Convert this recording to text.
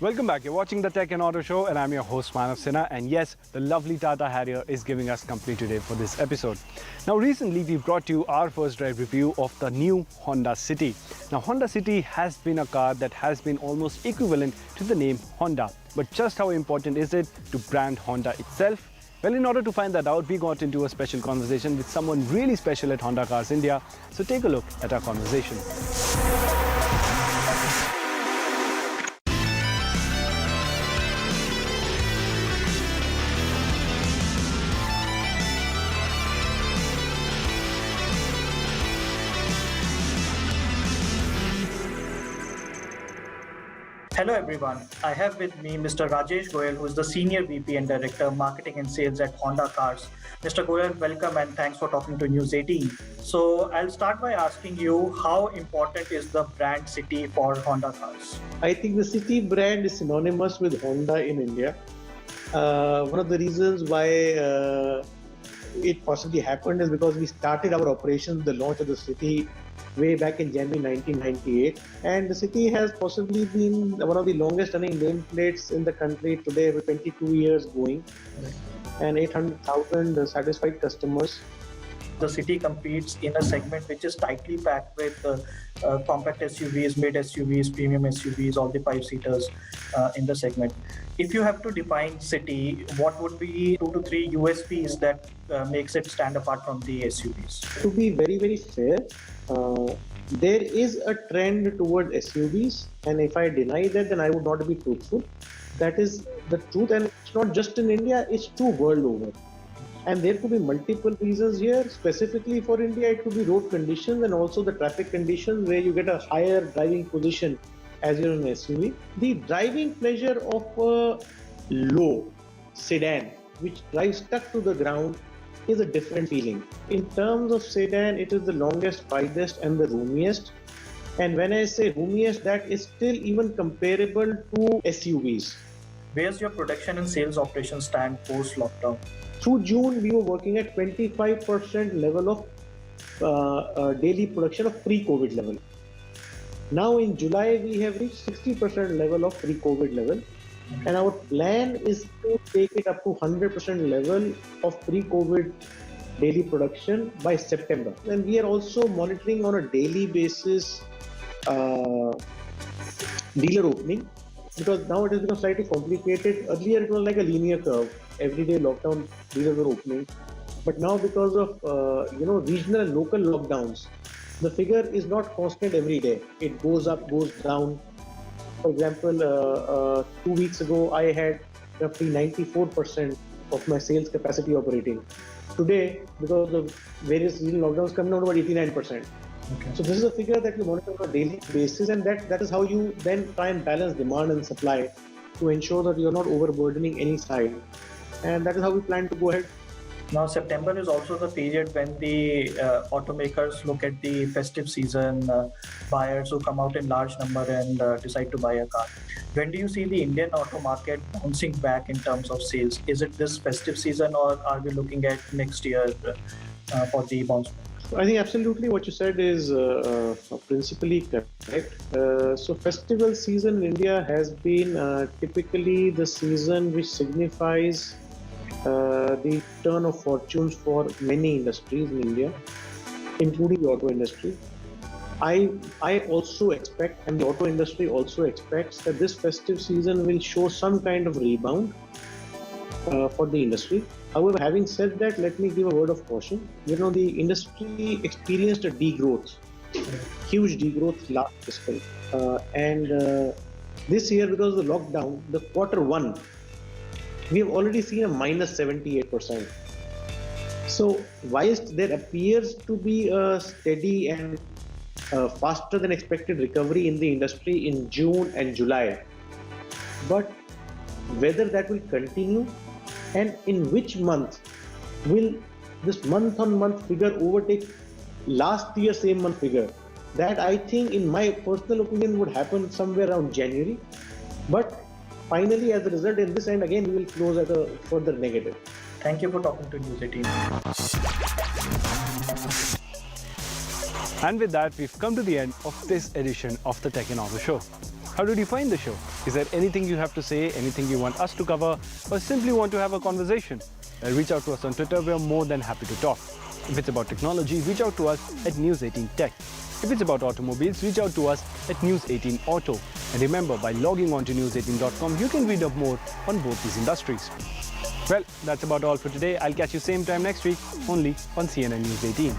Welcome back. You're watching the Tech and Auto Show, and I'm your host Manav Sinha. And yes, the lovely Tata Harrier is giving us company today for this episode. Now, recently we've brought you our first drive review of the new Honda City. Now, Honda City has been a car that has been almost equivalent to the name Honda. But just how important is it to brand Honda itself? Well, in order to find that out, we got into a special conversation with someone really special at Honda Cars India. So take a look at our conversation. Hello everyone, I have with me Mr. Rajesh Goel, who is the Senior VP and Director Marketing and Sales at Honda Cars. Mr. Goel, welcome and thanks for talking to News 18. So I'll start by asking you, how important is the brand City for Honda Cars? I think the City brand is synonymous with Honda in India. One of the reasons why it possibly happened is because we started our operations, the launch of the City, way back in January 1998, and the City has possibly been one of the longest running nameplates in the country today, with 22 years going, and 800,000 satisfied customers. The City competes in a segment which is tightly packed with compact SUVs, mid SUVs, premium SUVs, all the 5-seaters in the segment. If you have to define City, what would be 2 to 3 USPs that makes it stand apart from the SUVs? To be very, very fair, there is a trend toward SUVs, and if I deny that, then I would not be truthful. That is the truth, and it's not just in India, it's true world over. And there could be multiple reasons here. Specifically for India, it could be road conditions and also the traffic conditions, where you get a higher driving position as you're in an SUV. The driving pleasure of a low sedan, which drives stuck to the ground, is a different feeling. In terms of sedan, it is the longest, widest and the roomiest. And when I say roomiest, that is still even comparable to SUVs. Where's your production and sales operations stand post-lockdown? Through June, we were working at 25% level of daily production of pre-COVID level. Now in July, we have reached 60% level of pre-COVID level. And our plan is to take it up to 100% level of pre-COVID daily production by September. And we are also monitoring on a daily basis dealer opening, because now it has become slightly complicated. Earlier, it was like a linear curve. Every day lockdown, dealers were opening. But now because of regional and local lockdowns, the figure is not constant every day. It goes up, goes down. For example, 2 weeks ago, I had roughly 94% of my sales capacity operating. Today, because of various regional lockdowns, coming down to about 89%. Okay. So this is a figure that you monitor on a daily basis, and that is how you then try and balance demand and supply to ensure that you're not overburdening any side. And that is how we plan to go ahead. Now, September is also the period when the automakers look at the festive season, buyers who come out in large number and decide to buy a car. When do you see the Indian auto market bouncing back in terms of sales? Is it this festive season, or are we looking at next year for the bounce back? I think absolutely what you said is principally correct. So festival season in India has been typically the season which signifies the turn of fortunes for many industries in India, including the auto industry. I also expect, and the auto industry also expects, that this festive season will show some kind of rebound for the industry. However, having said that, let me give a word of caution. The industry experienced a degrowth, huge degrowth last fiscal. And this year, because of the lockdown, the Q1, we have already seen a minus 78%. So, whilst there appears to be a steady and faster than expected recovery in the industry in June and July, but whether that will continue and in which month will this month-on-month figure overtake last year's same month figure, that I think, in my personal opinion, would happen somewhere around January. But finally, as a result, in this end, again, we will close at a further negative. Thank you for talking to News 18. And with that, we've come to the end of this edition of the Tech and Auto Show. How did you find the show? Is there anything you have to say, anything you want us to cover, or simply want to have a conversation? Reach out to us on Twitter. We are more than happy to talk. If it's about technology, reach out to us at News18 Tech. If it's about automobiles, reach out to us at News18 Auto. And remember, by logging on to news18.com, you can read up more on both these industries. Well, that's about all for today. I'll catch you same time next week, only on CNN News 18.